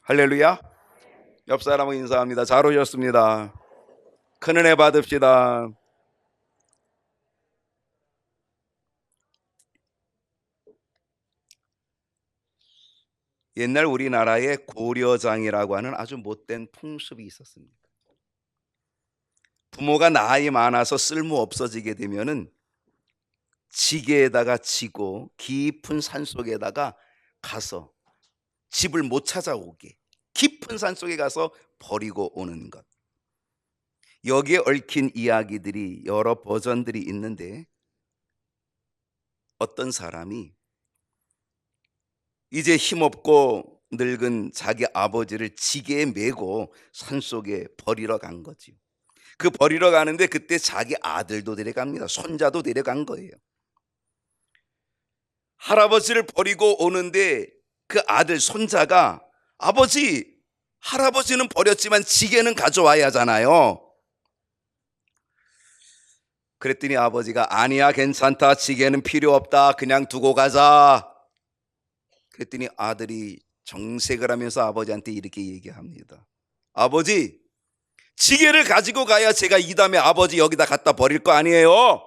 할렐루야. 옆 사람은 인사합니다. 잘 오셨습니다. 큰 은혜 받읍시다. 옛날 우리나라에 고려장이라고 하는 아주 못된 풍습이 있었습니다. 부모가 나이 많아서 쓸모 없어지게 되면은 지게에다가 지고 깊은 산속에다가 가서 집을 못 찾아오게 깊은 산속에 가서 버리고 오는 것. 여기에 얽힌 이야기들이 여러 버전들이 있는데, 어떤 사람이 이제 힘없고 늙은 자기 아버지를 지게에 메고 산속에 버리러 간 거지요. 그 버리러 가는데 그때 자기 아들도 데려갑니다. 손자도 데려간 거예요. 할아버지를 버리고 오는데 그 아들 손자가, 아버지, 할아버지는 버렸지만 지게는 가져와야 하잖아요. 그랬더니 아버지가, 아니야, 괜찮다, 지게는 필요 없다, 그냥 두고 가자. 그랬더니 아들이 정색을 하면서 아버지한테 이렇게 얘기합니다. 아버지, 지게를 가지고 가야 제가 이 다음에 아버지 여기다 갖다 버릴 거 아니에요?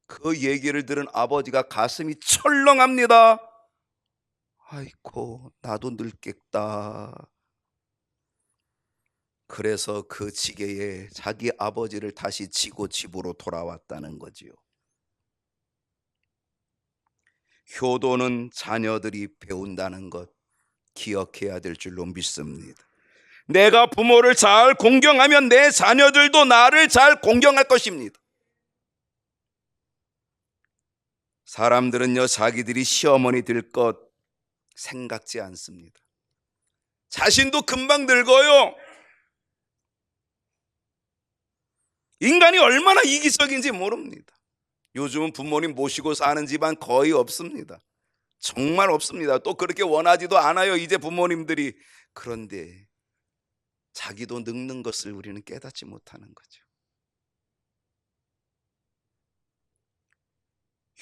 그 얘기를 들은 아버지가 가슴이 철렁합니다. 아이고, 나도 늙겠다. 그래서 그 지게에 자기 아버지를 다시 지고 집으로 돌아왔다는 거지요. 효도는 자녀들이 배운다는 것 기억해야 될 줄로 믿습니다. 내가 부모를 잘 공경하면 내 자녀들도 나를 잘 공경할 것입니다. 사람들은요, 자기들이 시어머니 될 것 생각지 않습니다. 자신도 금방 늙어요. 인간이 얼마나 이기적인지 모릅니다. 요즘은 부모님 모시고 사는 집안 거의 없습니다. 정말 없습니다. 또 그렇게 원하지도 않아요, 이제 부모님들이. 그런데 자기도 늙는 것을 우리는 깨닫지 못하는 거죠.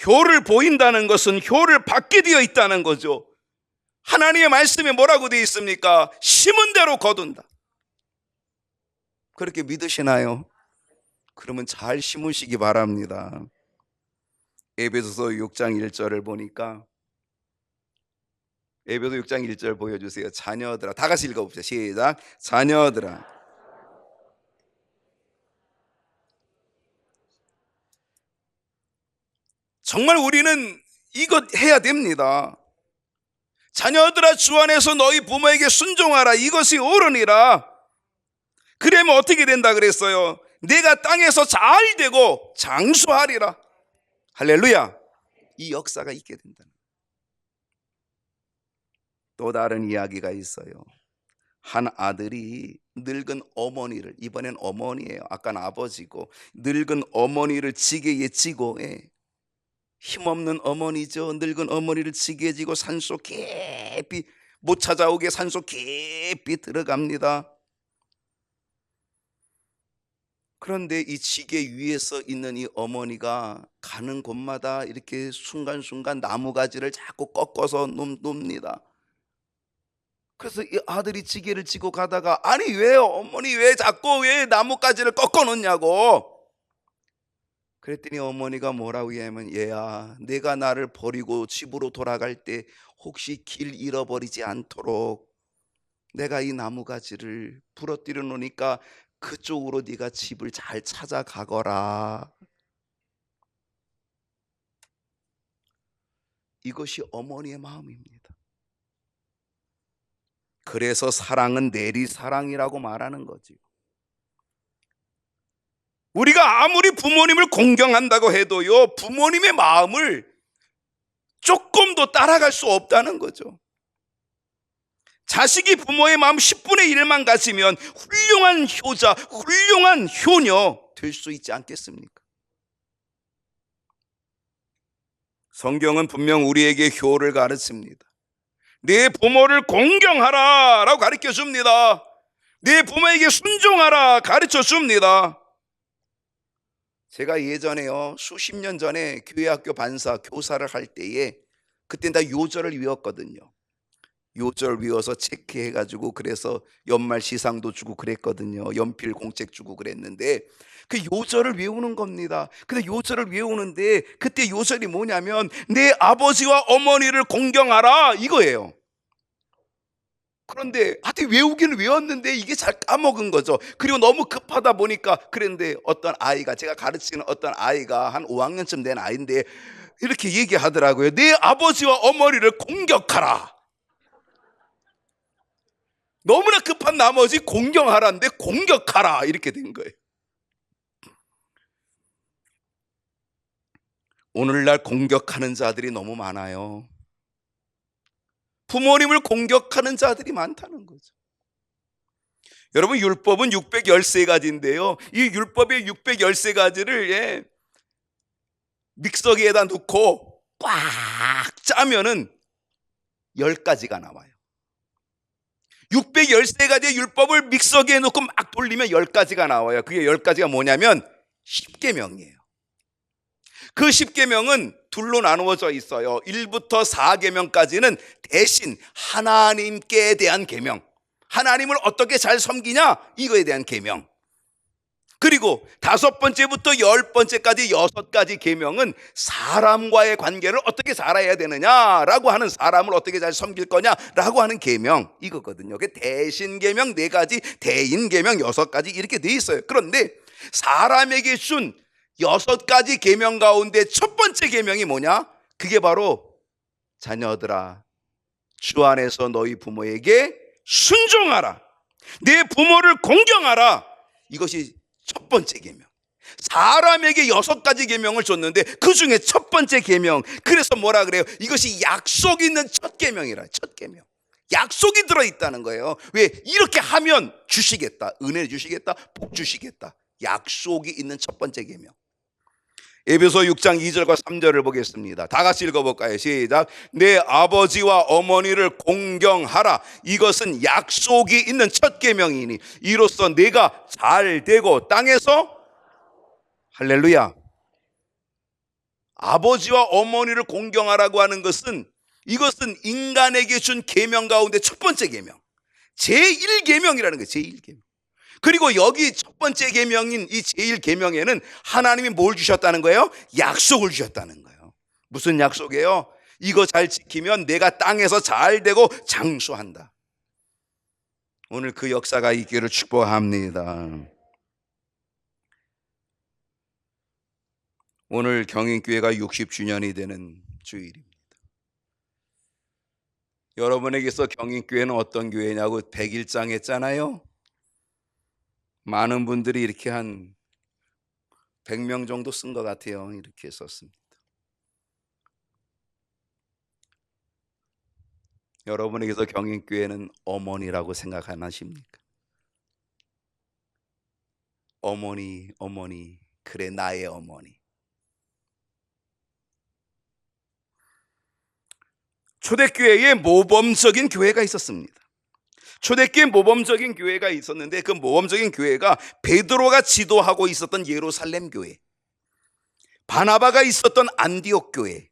효를 보인다는 것은 효를 받게 되어 있다는 거죠. 하나님의 말씀에 뭐라고 되어 있습니까? 심은 대로 거둔다. 그렇게 믿으시나요? 그러면 잘 심으시기 바랍니다. 에베소서 6장 1절을 보니까, 에베소 6장 1절 보여주세요. 자녀들아, 다 같이 읽어봅시다. 시작. 자녀들아. 정말 우리는 이것 해야 됩니다. 자녀들아, 주 안에서 너희 부모에게 순종하라. 이것이 옳으니라. 그러면 어떻게 된다 그랬어요? 내가 땅에서 잘 되고 장수하리라. 할렐루야. 이 역사가 있게 된다. 또 다른 이야기가 있어요. 한 아들이 늙은 어머니를, 이번엔 어머니예요, 아까는 아버지고, 늙은 어머니를 지게에 지고, 힘없는 어머니죠. 늙은 어머니를 지게에 지고 산속 깊이, 못 찾아오게 산속 깊이 들어갑니다. 그런데 이 지게 위에서 있는 이 어머니가 가는 곳마다 이렇게 순간순간 나무가지를 자꾸 꺾어서 놉니다. 그래서 이 아들이 지게를 지고 가다가, 아니 왜요 어머니, 왜 자꾸 왜 나뭇가지를 꺾어 놓냐고. 그랬더니 어머니가 뭐라고 하냐면, 얘야, 내가 나를 버리고 집으로 돌아갈 때 혹시 길 잃어버리지 않도록 내가 이 나무가지를 부러뜨려 놓으니까 그쪽으로 네가 집을 잘 찾아가거라. 이것이 어머니의 마음입니다. 그래서 사랑은 내리사랑이라고 말하는 거지요. 우리가 아무리 부모님을 공경한다고 해도요, 부모님의 마음을 조금도 따라갈 수 없다는 거죠. 자식이 부모의 마음 10분의 1만 가지면 훌륭한 효자, 훌륭한 효녀 될 수 있지 않겠습니까? 성경은 분명 우리에게 효를 가르칩니다. 내 부모를 공경하라 라고 가르쳐 줍니다. 내 부모에게 순종하라 가르쳐 줍니다. 제가 예전에요, 수십 년 전에 교회학교 반사 교사를 할 때에, 그때 다 요절을 외웠거든요. 요절 외워서 체크해가지고 그래서 연말 시상도 주고 그랬거든요. 연필 공책 주고 그랬는데 그 요절을 외우는 겁니다. 근데 요절을 외우는데 그때 요절이 뭐냐면 내 아버지와 어머니를 공경하라 이거예요. 그런데 하여튼 외우기는 외웠는데 이게 잘 까먹은 거죠. 그리고 너무 급하다 보니까 그랬는데 어떤 아이가, 제가 가르치는 어떤 아이가 한 5학년쯤 된 아이인데 이렇게 얘기하더라고요. 내 아버지와 어머니를 공격하라. 너무나 급한 나머지 공경하라는데 공격하라 이렇게 된 거예요. 오늘날 공격하는 자들이 너무 많아요. 부모님을 공격하는 자들이 많다는 거죠. 여러분, 율법은 613가지인데요 이 율법의 613가지를 믹서기에다 넣고 꽉 짜면은 10가지가 나와요. 613가지의 율법을 믹서기에 넣고 막 돌리면 10가지가 나와요. 그게 10가지가 뭐냐면 10계명이에요. 그 10계명은 둘로 나누어져 있어요. 1부터 4계명까지는 대신 하나님께 대한 계명, 하나님을 어떻게 잘 섬기냐 이거에 대한 계명. 그리고 5번째부터 10번째까지 6가지 계명은 사람과의 관계를 어떻게 잘해야 되느냐라고 하는, 사람을 어떻게 잘 섬길 거냐라고 하는 계명 이거거든요. 대신 계명 4가지, 대인 계명 6가지 이렇게 돼 있어요. 그런데 사람에게 준 6가지 계명 가운데 첫 번째 계명이 뭐냐? 그게 바로 자녀들아 주 안에서 너희 부모에게 순종하라, 내 부모를 공경하라. 이것이 첫 번째 계명. 사람에게 6가지 계명을 줬는데 그 중에 첫 번째 계명, 그래서 뭐라 그래요? 이것이 약속 있는 첫 계명이라. 첫 계명, 약속이 들어있다는 거예요. 왜? 이렇게 하면 주시겠다, 은혜 주시겠다, 복 주시겠다, 약속이 있는 첫 번째 계명. 에베소 6장 2절과 3절을 보겠습니다. 다 같이 읽어볼까요? 시작. 내 아버지와 어머니를 공경하라. 이것은 약속이 있는 첫 계명이니 이로써 내가 잘 되고 땅에서, 할렐루야, 아버지와 어머니를 공경하라고 하는 것은, 이것은 인간에게 준 계명 가운데 첫 번째 계명, 제1계명이라는 거예요. 제1계명. 그리고 여기 첫 번째 계명인 이 제1계명에는 하나님이 뭘 주셨다는 거예요? 약속을 주셨다는 거예요. 무슨 약속이에요? 이거 잘 지키면 내가 땅에서 잘 되고 장수한다. 오늘 그 역사가 있기를 축복합니다. 오늘 경인교회가 60주년이 되는 주일입니다. 여러분에게서 경인교회는 어떤 교회냐고 100일장 했잖아요. 많은 분들이 이렇게 한 100명 정도 쓴 것 같아요. 이렇게 썼습니다. 여러분에게서 경인교회는 어머니라고 생각 안 하십니까? 어머니, 어머니, 그래 나의 어머니. 초대교회에 모범적인 교회가 있었습니다. 초대교회 모범적인 교회가 있었는데 그 모범적인 교회가 베드로가 지도하고 있었던 예루살렘 교회, 바나바가 있었던 안디옥 교회,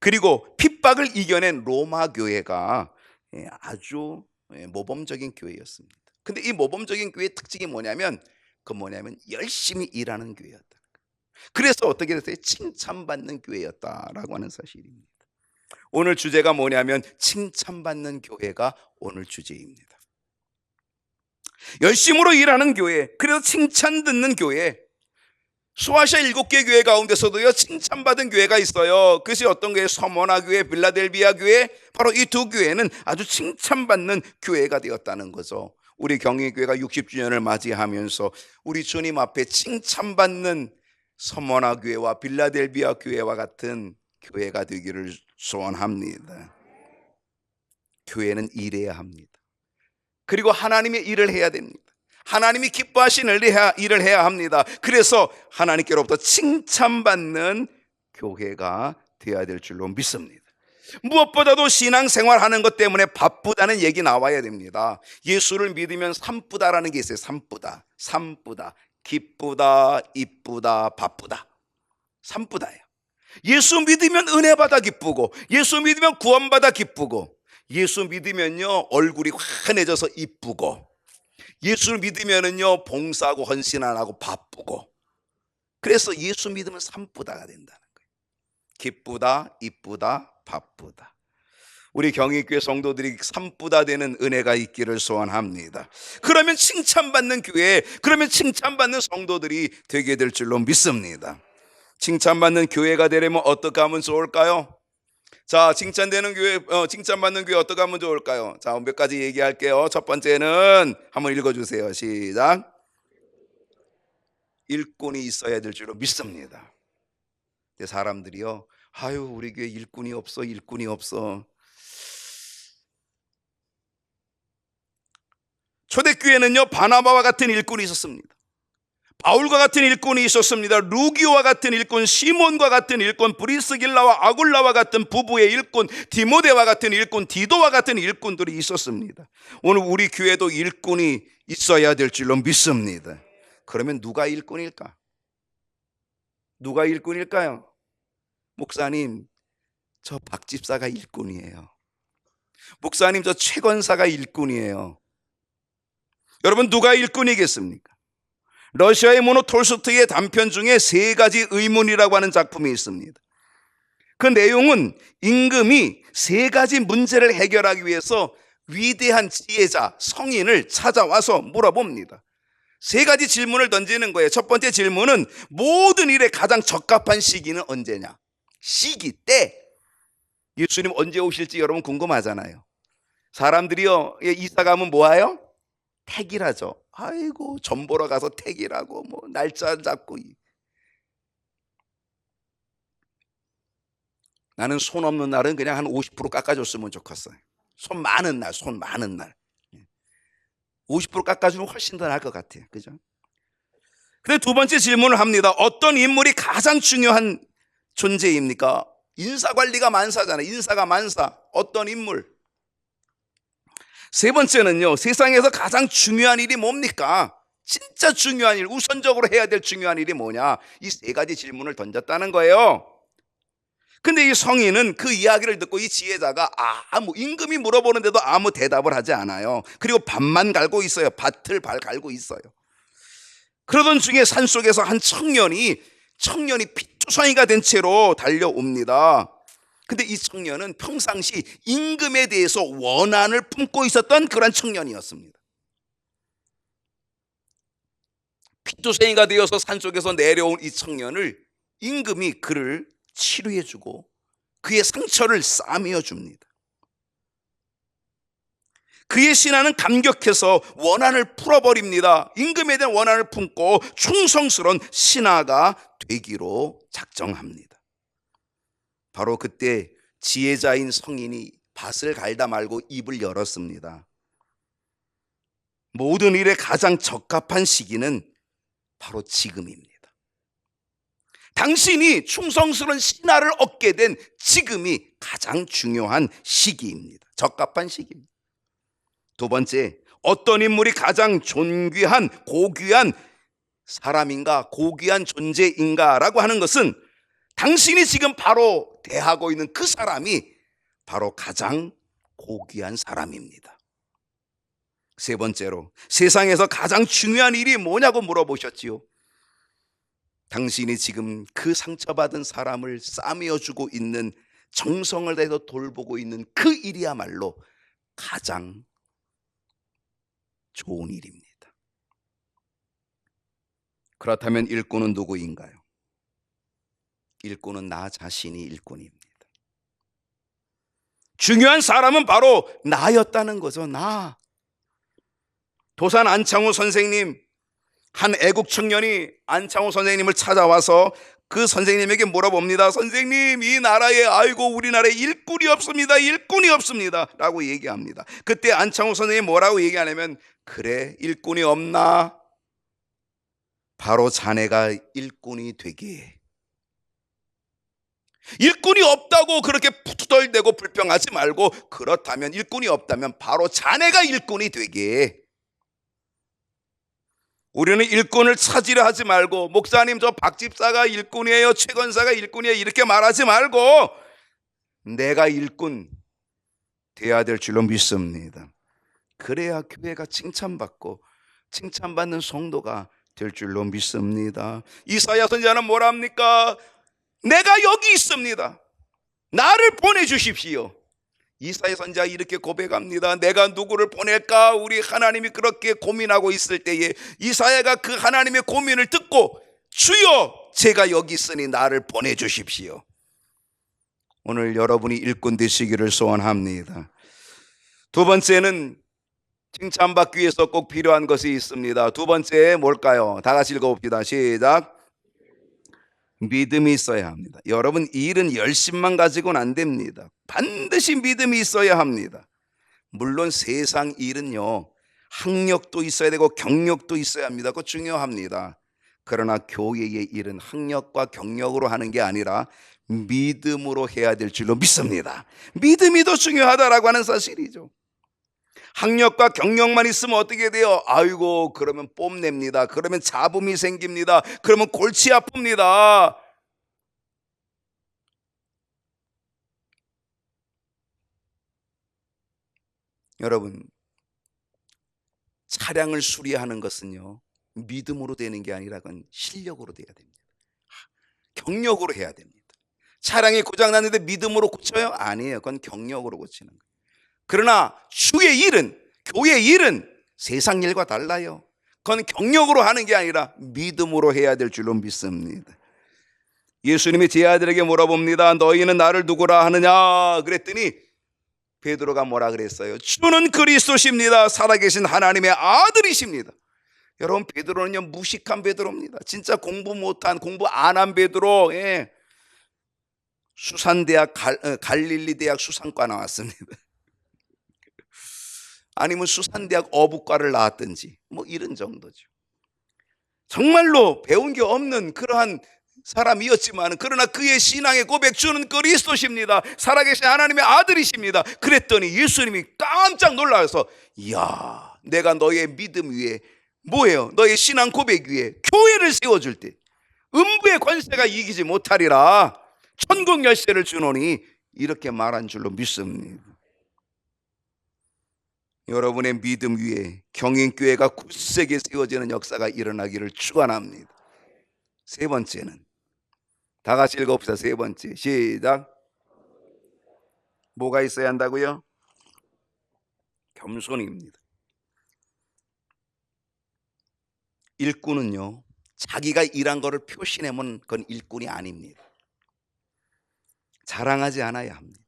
그리고 핍박을 이겨낸 로마 교회가 아주 모범적인 교회였습니다. 근데 이 모범적인 교회의 특징이 뭐냐면 열심히 일하는 교회였다. 그래서 어떻게 됐어요? 칭찬받는 교회였다라고 하는 사실입니다. 오늘 주제가 뭐냐면 칭찬받는 교회가 오늘 주제입니다. 열심으로 일하는 교회, 그래서 칭찬 듣는 교회. 수아시아 7개 교회 가운데서도요 칭찬받은 교회가 있어요. 그것이 어떤 교회? 서머나 교회, 빌라델비아 교회. 바로 이 두 교회는 아주 칭찬받는 교회가 되었다는 거죠. 우리 경인교회가 60주년을 맞이하면서 우리 주님 앞에 칭찬받는 서머나 교회와 빌라델비아 교회와 같은 교회가 되기를 소원합니다. 교회는 일해야 합니다. 그리고 하나님의 일을 해야 됩니다. 하나님이 기뻐하시는 일을 해야 합니다. 그래서 하나님께로부터 칭찬받는 교회가 되어야 될 줄로 믿습니다. 무엇보다도 신앙생활하는 것 때문에 바쁘다는 얘기 나와야 됩니다. 예수를 믿으면 삼뿌다라는 게 있어요. 삼뿌다, 삼뿌다, 기쁘다, 이쁘다, 바쁘다. 삼뿌다예요. 예수 믿으면 은혜 받아 기쁘고, 예수 믿으면 구원 받아 기쁘고, 예수 믿으면요 얼굴이 환해져서 이쁘고, 예수를 믿으면은요 봉사하고 헌신 안 하고 바쁘고. 그래서 예수 믿으면 산부다가 된다는 거예요. 기쁘다, 이쁘다, 바쁘다. 우리 경희교회 성도들이 산부다 되는 은혜가 있기를 소원합니다. 그러면 칭찬받는 교회, 그러면 칭찬받는 성도들이 되게 될 줄로 믿습니다. 칭찬받는 교회가 되려면 어떻게 하면 좋을까요? 자, 칭찬되는 교회, 칭찬받는 교회 어떻게 하면 좋을까요? 자, 몇 가지 얘기할게요. 첫 번째는 한번 읽어주세요. 시작. 일꾼이 있어야 될 줄로 믿습니다. 근데 사람들이요, 아유 우리 교회 일꾼이 없어, 일꾼이 없어. 초대교회는요 바나바와 같은 일꾼이 있었습니다. 바울과 같은 일꾼이 있었습니다. 루기오와 같은 일꾼, 시몬과 같은 일꾼, 브리스길라와 아굴라와 같은 부부의 일꾼, 디모데와 같은 일꾼, 디도와 같은 일꾼들이 있었습니다. 오늘 우리 교회도 일꾼이 있어야 될 줄로 믿습니다. 그러면 누가 일꾼일까? 누가 일꾼일까요? 목사님, 저 박집사가 일꾼이에요. 목사님, 저 최건사가 일꾼이에요. 여러분, 누가 일꾼이겠습니까? 러시아의 모노 톨스토이의 단편 중에 세 가지 의문이라고 하는 작품이 있습니다. 그 내용은 임금이 세 가지 문제를 해결하기 위해서 위대한 지혜자, 성인을 찾아와서 물어봅니다. 세 가지 질문을 던지는 거예요. 첫 번째 질문은 모든 일에 가장 적합한 시기는 언제냐? 시기, 때. 예수님 언제 오실지 여러분 궁금하잖아요. 사람들이요, 이사 가면 뭐 해요? 택일하죠. 아이고, 전 보러 가서 택일하고 뭐 날짜 잡고. 나는 손 없는 날은 그냥 한 50% 깎아줬으면 좋겠어요. 손 많은 날, 손 많은 날 50% 깎아주면 훨씬 더 나을 것 같아요. 그죠? 근데 두 번째 질문을 합니다. 어떤 인물이 가장 중요한 존재입니까? 인사관리가 만사잖아요. 인사가 만사. 어떤 인물? 세 번째는요, 세상에서 가장 중요한 일이 뭡니까? 진짜 중요한 일, 우선적으로 해야 될 중요한 일이 뭐냐? 이 세 가지 질문을 던졌다는 거예요. 근데 이 성인은 그 이야기를 듣고 이 지혜자가 임금이 물어보는데도 아무 대답을 하지 않아요. 그리고 밭만 갈고 있어요. 밭을 갈고 있어요. 그러던 중에 산속에서 한 청년이 피투성이가 된 채로 달려옵니다. 근데 이 청년은 평상시 임금에 대해서 원한을 품고 있었던 그런 청년이었습니다. 피투성이가 되어서 산속에서 내려온 이 청년을 임금이 그를 치료해주고 그의 상처를 싸매어 줍니다. 그의 신하는 감격해서 원한을 풀어버립니다. 임금에 대한 원한을 품고 충성스러운 신하가 되기로 작정합니다. 바로 그때 지혜자인 성인이 밭을 갈다 말고 입을 열었습니다. 모든 일에 가장 적합한 시기는 바로 지금입니다. 당신이 충성스러운 신하를 얻게 된 지금이 가장 중요한 시기입니다. 적합한 시기입니다. 두 번째, 어떤 인물이 가장 존귀한 고귀한 사람인가, 고귀한 존재인가라고 하는 것은 당신이 지금 바로 대하고 있는 그 사람이 바로 가장 고귀한 사람입니다. 세 번째로, 세상에서 가장 중요한 일이 뭐냐고 물어보셨지요. 당신이 지금 그 상처받은 사람을 싸매어주고 있는, 정성을 다해서 돌보고 있는 그 일이야말로 가장 좋은 일입니다. 그렇다면 일꾼은 누구인가요? 일꾼은 나 자신이 일꾼입니다. 중요한 사람은 바로 나였다는 거죠. 나. 도산 안창호 선생님, 한 애국 청년이 안창호 선생님을 찾아와서 그 선생님에게 물어봅니다. 선생님, 이 나라에 우리나라에 일꾼이 없습니다. 일꾼이 없습니다 라고 얘기합니다. 그때 안창호 선생님이 뭐라고 얘기하냐면, 그래, 일꾼이 없나? 바로 자네가 일꾼이 되게 해. 일꾼이 없다고 그렇게 투덜대고 불평하지 말고, 그렇다면, 일꾼이 없다면 바로 자네가 일꾼이 되게 해. 우리는 일꾼을 찾으려 하지 말고, 목사님 저 박집사가 일꾼이에요, 최건사가 일꾼이에요 이렇게 말하지 말고, 내가 일꾼, 돼야 될 줄로 믿습니다. 그래야 교회가 칭찬받고 칭찬받는 성도가 될 줄로 믿습니다. 이사야 선지자는 뭐라 합니까? 내가 여기 있습니다. 나를 보내주십시오. 이사야 선지자 이렇게 고백합니다. 내가 누구를 보낼까? 우리 하나님이 그렇게 고민하고 있을 때에 이사야가 그 하나님의 고민을 듣고 주여 제가 여기 있으니 나를 보내주십시오. 오늘 여러분이 일꾼 되시기를 소원합니다. 두 번째는 칭찬받기 위해서 꼭 필요한 것이 있습니다. 두 번째 뭘까요? 다 같이 읽어봅시다. 시작. 믿음이 있어야 합니다. 여러분, 이 일은 열심만 가지고는 안 됩니다. 반드시 믿음이 있어야 합니다. 물론 세상 일은요, 학력도 있어야 되고 경력도 있어야 합니다. 그거 중요합니다. 그러나 교회의 일은 학력과 경력으로 하는 게 아니라 믿음으로 해야 될 줄로 믿습니다. 믿음이 더 중요하다라고 하는 사실이죠. 학력과 경력만 있으면 어떻게 돼요? 아이고, 그러면 뽐냅니다. 그러면 잡음이 생깁니다. 그러면 골치 아픕니다. 여러분, 차량을 수리하는 것은요, 믿음으로 되는 게 아니라 그건 실력으로 돼야 됩니다. 경력으로 해야 됩니다. 차량이 고장났는데 믿음으로 고쳐요? 아니에요. 그건 경력으로 고치는 거예요. 그러나 주의 일은, 교회의 일은 세상 일과 달라요. 그건 경력으로 하는 게 아니라 믿음으로 해야 될 줄로 믿습니다. 예수님이 제 아들에게 물어봅니다. 너희는 나를 누구라 하느냐? 그랬더니 베드로가 뭐라 그랬어요? 주는 그리스도십니다. 살아계신 하나님의 아들이십니다. 여러분, 베드로는요, 무식한 베드로입니다. 진짜 공부 못한, 공부 안 한 베드로. 예. 수산대학, 갈릴리 대학 수산과 나왔습니다. 아니면 수산대학 어부과를 나왔든지 뭐 이런 정도죠. 정말로 배운 게 없는 그러한 사람이었지만, 그러나 그의 신앙의 고백, 주는 그리스도십니다. 살아계신 하나님의 아들이십니다. 그랬더니 예수님이 깜짝 놀라서, 이야, 내가 너의 믿음 위에 뭐예요? 너의 신앙 고백 위에 교회를 세워줄 때 음부의 권세가 이기지 못하리라. 천국 열쇠를 주노니, 이렇게 말한 줄로 믿습니다. 여러분의 믿음 위에 경인교회가 굳세게 세워지는 역사가 일어나기를 축원합니다. 세 번째는, 다 같이 읽어봅시다. 세 번째, 시작. 뭐가 있어야 한다고요? 겸손입니다. 일꾼은요, 자기가 일한 거를 표시내면 그건 일꾼이 아닙니다. 자랑하지 않아야 합니다.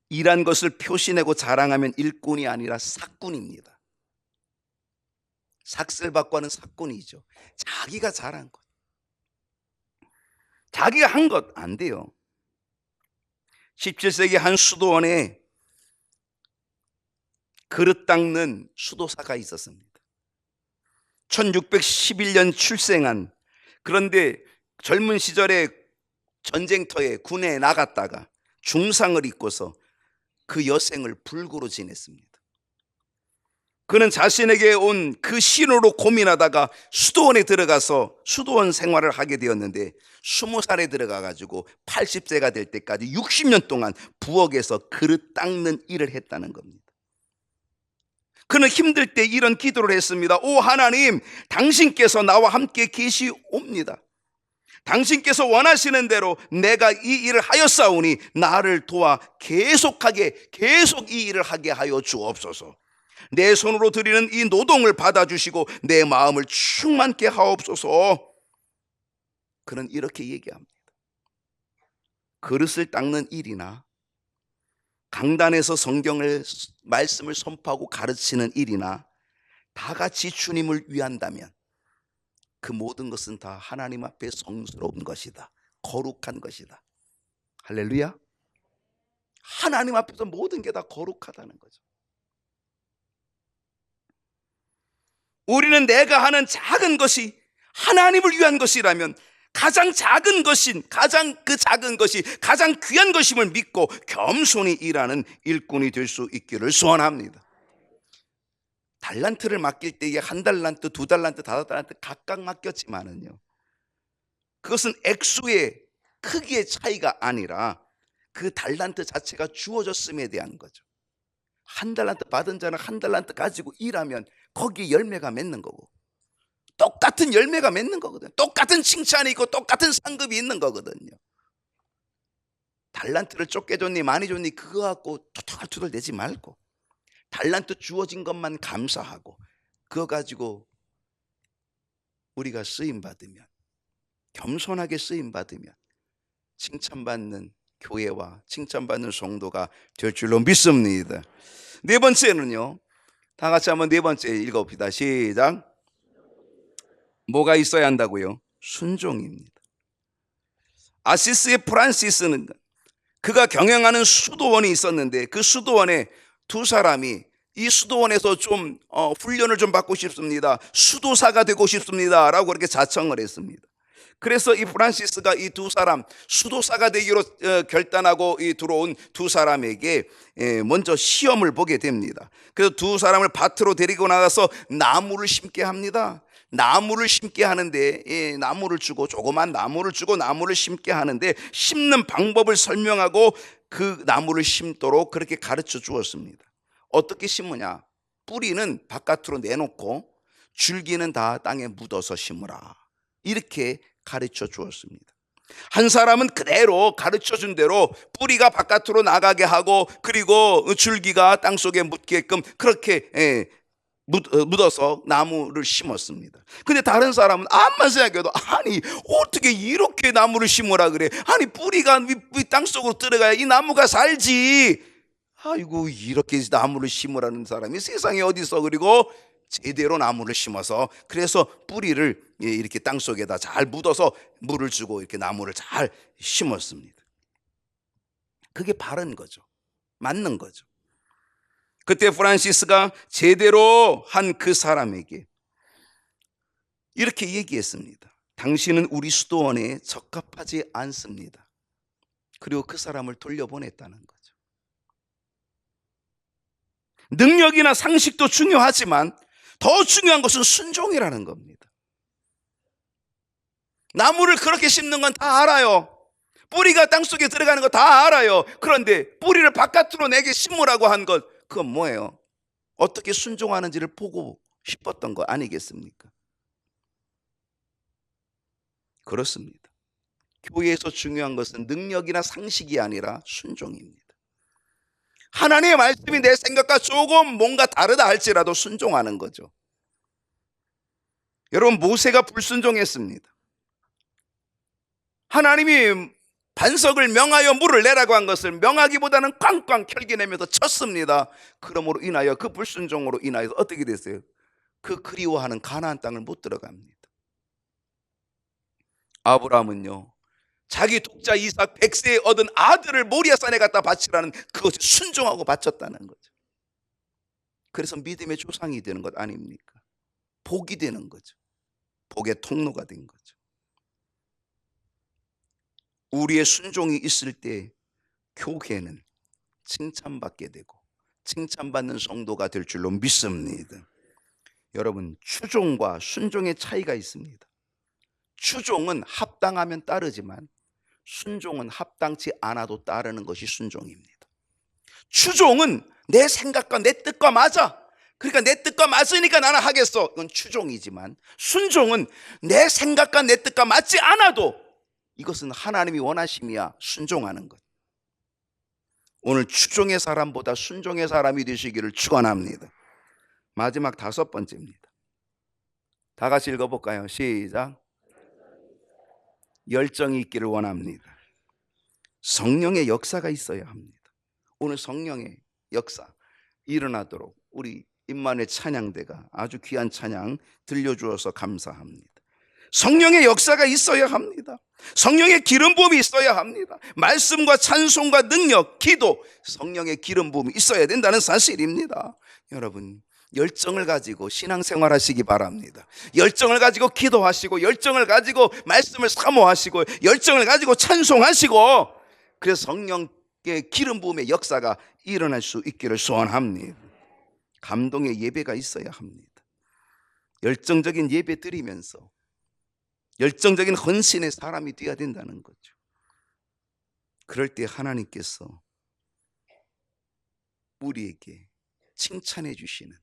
일한 것을 표시내고 자랑하면 일꾼이 아니라 삭꾼입니다. 삭슬받고 하는 삭꾼이죠. 자기가 잘한 것, 자기가 한 것 안 돼요. 17세기 한 수도원에 그릇 닦는 수도사가 있었습니다. 1611년 출생한, 그런데 젊은 시절에 전쟁터에 군에 나갔다가 중상을 입고서 그 여생을 불구로 지냈습니다. 그는 자신에게 온 그 신호로 고민하다가 수도원에 들어가서 수도원 생활을 하게 되었는데, 20살에 들어가 가지고 80세가 될 때까지 60년 동안 부엌에서 그릇 닦는 일을 했다는 겁니다. 그는 힘들 때 이런 기도를 했습니다. 오 하나님, 당신께서 나와 함께 계시옵니다. 당신께서 원하시는 대로 내가 이 일을 하였사오니 나를 도와 계속 이 일을 하게 하여 주옵소서. 내 손으로 드리는 이 노동을 받아주시고 내 마음을 충만케 하옵소서. 그는 이렇게 얘기합니다. 그릇을 닦는 일이나 강단에서 성경을 말씀을 선포하고 가르치는 일이나 다 같이 주님을 위한다면 그 모든 것은 다 하나님 앞에 성스러운 것이다. 거룩한 것이다. 할렐루야. 하나님 앞에서 모든 게 다 거룩하다는 거죠. 우리는 내가 하는 작은 것이 하나님을 위한 것이라면 가장 작은 것이 가장 귀한 것임을 믿고 겸손히 일하는 일꾼이 될 수 있기를 소원합니다. 달란트를 맡길 때에 한 달란트, 두 달란트, 다섯 달란트 각각 맡겼지만은요, 그것은 액수의 크기의 차이가 아니라 그 달란트 자체가 주어졌음에 대한 거죠. 한 달란트 받은 자는 한 달란트 가지고 일하면 거기에 열매가 맺는 거고, 똑같은 열매가 맺는 거거든요. 똑같은 칭찬이 있고 똑같은 상급이 있는 거거든요. 달란트를 좁게 줬니 많이 줬니 그거 갖고 투덜투덜 대지 말고, 달란트 주어진 것만 감사하고, 그거 가지고 우리가 쓰임 받으면, 겸손하게 쓰임 받으면 칭찬받는 교회와 칭찬받는 성도가 될 줄로 믿습니다. 네 번째는요, 다 같이 한번 네 번째 읽어봅시다. 시작. 뭐가 있어야 한다고요? 순종입니다. 아시스의 프란시스는 그가 경영하는 수도원이 있었는데, 그 수도원에 두 사람이 이 수도원에서 좀 훈련을 좀 받고 싶습니다, 수도사가 되고 싶습니다 라고 그렇게 자청을 했습니다. 그래서 이 프란시스가 이 두 사람 수도사가 되기로 결단하고 들어온 두 사람에게 먼저 시험을 보게 됩니다. 그래서 두 사람을 밭으로 데리고 나가서 나무를 심게 합니다. 나무를 심게 하는데, 나무를 주고, 조그만 나무를 주고 나무를 심게 하는데, 심는 방법을 설명하고 그 나무를 심도록 그렇게 가르쳐 주었습니다. 어떻게 심으냐? 뿌리는 바깥으로 내놓고 줄기는 다 땅에 묻어서 심으라, 이렇게 가르쳐 주었습니다. 한 사람은 그대로 가르쳐 준 대로 뿌리가 바깥으로 나가게 하고, 그리고 줄기가 땅속에 묻게끔 그렇게 묻어서 나무를 심었습니다. 근데 다른 사람은 암만 생각해도, 아니 어떻게 이렇게 나무를 심으라 그래? 아니 뿌리가 땅속으로 들어가야 이 나무가 살지. 아이고, 이렇게 나무를 심으라는 사람이 세상에 어디 있어. 그리고 제대로 나무를 심어서, 그래서 뿌리를 이렇게 땅속에다 잘 묻어서 물을 주고 이렇게 나무를 잘 심었습니다. 그게 바른 거죠. 맞는 거죠. 그때 프란시스가 제대로 한 그 사람에게 이렇게 얘기했습니다. 당신은 우리 수도원에 적합하지 않습니다. 그리고 그 사람을 돌려보냈다는 거죠. 능력이나 상식도 중요하지만 더 중요한 것은 순종이라는 겁니다. 나무를 그렇게 심는 건 다 알아요. 뿌리가 땅속에 들어가는 거 다 알아요. 그런데 뿌리를 바깥으로 내게 심으라고 한 것, 그건 뭐예요? 어떻게 순종하는지를 보고 싶었던 거 아니겠습니까? 그렇습니다. 교회에서 중요한 것은 능력이나 상식이 아니라 순종입니다. 하나님의 말씀이 내 생각과 조금 뭔가 다르다 할지라도 순종하는 거죠. 여러분, 모세가 불순종했습니다. 하나님이 반석을 명하여 물을 내라고 한 것을 명하기보다는 꽝꽝 혈기내면서 쳤습니다. 그러므로 인하여, 그 불순종으로 인하여 어떻게 됐어요? 그 그리워하는 가나안 땅을 못 들어갑니다. 아브라함은요, 자기 독자 이삭 100세에 얻은 아들을 모리아산에 갖다 바치라는 그것을 순종하고 바쳤다는 거죠. 그래서 믿음의 조상이 되는 것 아닙니까? 복이 되는 거죠. 복의 통로가 된 거죠. 우리의 순종이 있을 때 교회는 칭찬받게 되고 칭찬받는 성도가 될 줄로 믿습니다. 여러분, 추종과 순종의 차이가 있습니다. 추종은 합당하면 따르지만 순종은 합당치 않아도 따르는 것이 순종입니다. 추종은 내 생각과 내 뜻과 맞아, 그러니까 내 뜻과 맞으니까 나는 하겠어, 이건 추종이지만, 순종은 내 생각과 내 뜻과 맞지 않아도 이것은 하나님이 원하심이야, 순종하는 것. 오늘 추종의 사람보다 순종의 사람이 되시기를 축원합니다. 마지막 5번째입니다. 다 같이 읽어볼까요? 시작. 열정이 있기를 원합니다. 성령의 역사가 있어야 합니다. 오늘 성령의 역사 일어나도록 우리 임마누엘 찬양대가 아주 귀한 찬양 들려주어서 감사합니다. 성령의 역사가 있어야 합니다. 성령의 기름 부음이 있어야 합니다. 말씀과 찬송과 능력, 기도, 성령의 기름 부음이 있어야 된다는 사실입니다. 여러분, 열정을 가지고 신앙생활 하시기 바랍니다. 열정을 가지고 기도하시고, 열정을 가지고 말씀을 사모하시고, 열정을 가지고 찬송하시고, 그래서 성령의 기름 부음의 역사가 일어날 수 있기를 소원합니다. 감동의 예배가 있어야 합니다. 열정적인 예배 드리면서 열정적인 헌신의 사람이 되어야 된다는 거죠. 그럴 때 하나님께서 우리에게 칭찬해 주시는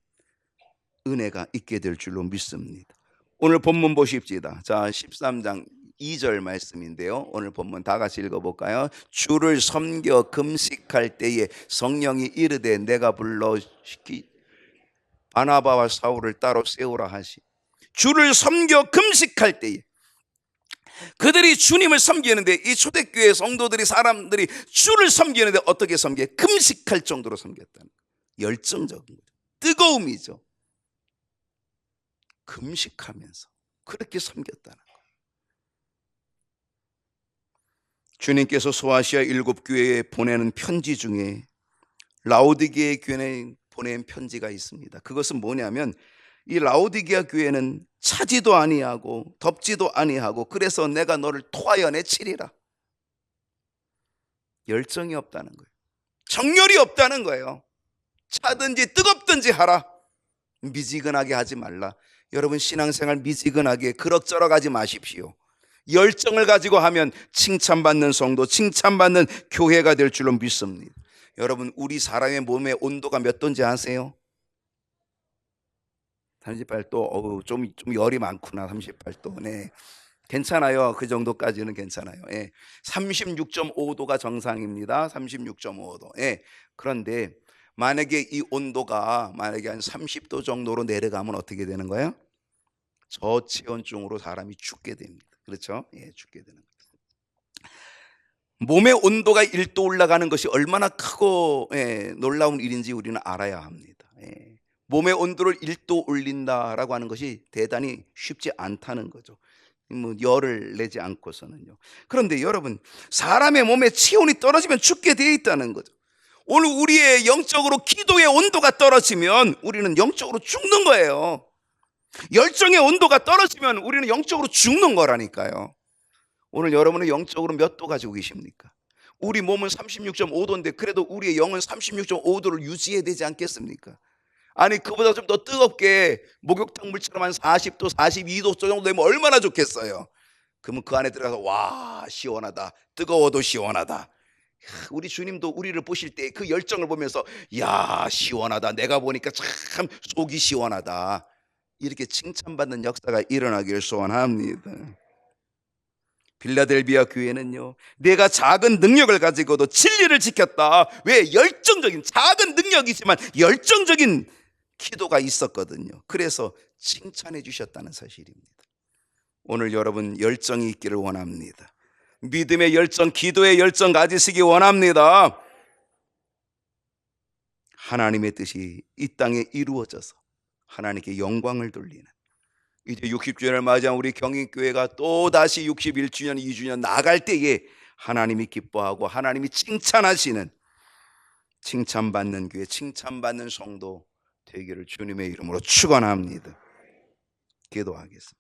은혜가 있게 될 줄로 믿습니다. 오늘 본문 보십시다. 자, 13장 2절 말씀인데요. 오늘 본문 다 같이 읽어볼까요? 주를 섬겨 금식할 때에 성령이 이르되 내가 불러 바나바와 사울을 따로 세우라 하시. 주를 섬겨 금식할 때에 그들이 주님을 섬기는데, 이 초대교회 성도들이, 사람들이 주를 섬기는데 어떻게 섬겨? 금식할 정도로 섬겼다는 거예요. 열정적인 거죠. 뜨거움이죠. 금식하면서 그렇게 섬겼다는 거예요. 주님께서 소아시아 7교회에 보내는 편지 중에 라오디게아 교회에 보낸 편지가 있습니다. 그것은 뭐냐면, 이 라오디게아 교회는 차지도 아니하고 덥지도 아니하고 그래서 내가 너를 토하여 내치리라. 열정이 없다는 거예요. 정열이 없다는 거예요. 차든지 뜨겁든지 하라. 미지근하게 하지 말라. 여러분, 신앙생활 미지근하게 그럭저럭 하지 마십시오. 열정을 가지고 하면 칭찬받는 성도, 칭찬받는 교회가 될 줄로 믿습니다. 여러분, 우리 사람의 몸의 온도가 몇 도인지 아세요? 38도. 좀 열이 많구나. 38도. 네, 괜찮아요. 그 정도까지는 괜찮아요. 36.5도가 정상입니다. 36.5도. 그런데 만약에 이 온도가 만약에 한 30도 정도로 내려가면 어떻게 되는 거예요? 저체온증으로 사람이 죽게 됩니다. 그렇죠? 죽게 되는 거예요. 몸의 온도가 1도 올라가는 것이 얼마나 크고 놀라운 일인지 우리는 알아야 합니다. 몸의 온도를 1도 올린다라고 하는 것이 대단히 쉽지 않다는 거죠. 뭐 열을 내지 않고서는요. 그런데 여러분, 사람의 몸의 체온이 떨어지면 죽게 되어 있다는 거죠. 오늘 우리의 영적으로 기도의 온도가 떨어지면 우리는 영적으로 죽는 거예요. 열정의 온도가 떨어지면 우리는 영적으로 죽는 거라니까요. 오늘 여러분은 영적으로 몇 도 가지고 계십니까? 우리 몸은 36.5도인데 그래도 우리의 영은 36.5도를 유지해야 되지 않겠습니까? 아니, 그보다 좀 더 뜨겁게 목욕탕 물처럼 한 40도, 42도 정도 되면 얼마나 좋겠어요. 그러면 그 안에 들어가서 와, 시원하다, 뜨거워도 시원하다. 우리 주님도 우리를 보실 때 그 열정을 보면서 야, 시원하다, 내가 보니까 참 속이 시원하다, 이렇게 칭찬받는 역사가 일어나기를 소원합니다. 빌라델비아 교회는요, 내가 작은 능력을 가지고도 진리를 지켰다. 왜? 열정적인, 작은 능력이지만 열정적인 기도가 있었거든요. 그래서 칭찬해 주셨다는 사실입니다. 오늘 여러분 열정이 있기를 원합니다. 믿음의 열정, 기도의 열정 가지시기 원합니다. 하나님의 뜻이 이 땅에 이루어져서 하나님께 영광을 돌리는, 이제 60주년을 맞이한 우리 경인교회가 또다시 61주년, 2주년 나갈 때에 하나님이 기뻐하고 하나님이 칭찬하시는, 칭찬받는 교회, 칭찬받는 성도 되기를 주님의 이름으로 축원합니다. 기도하겠습니다.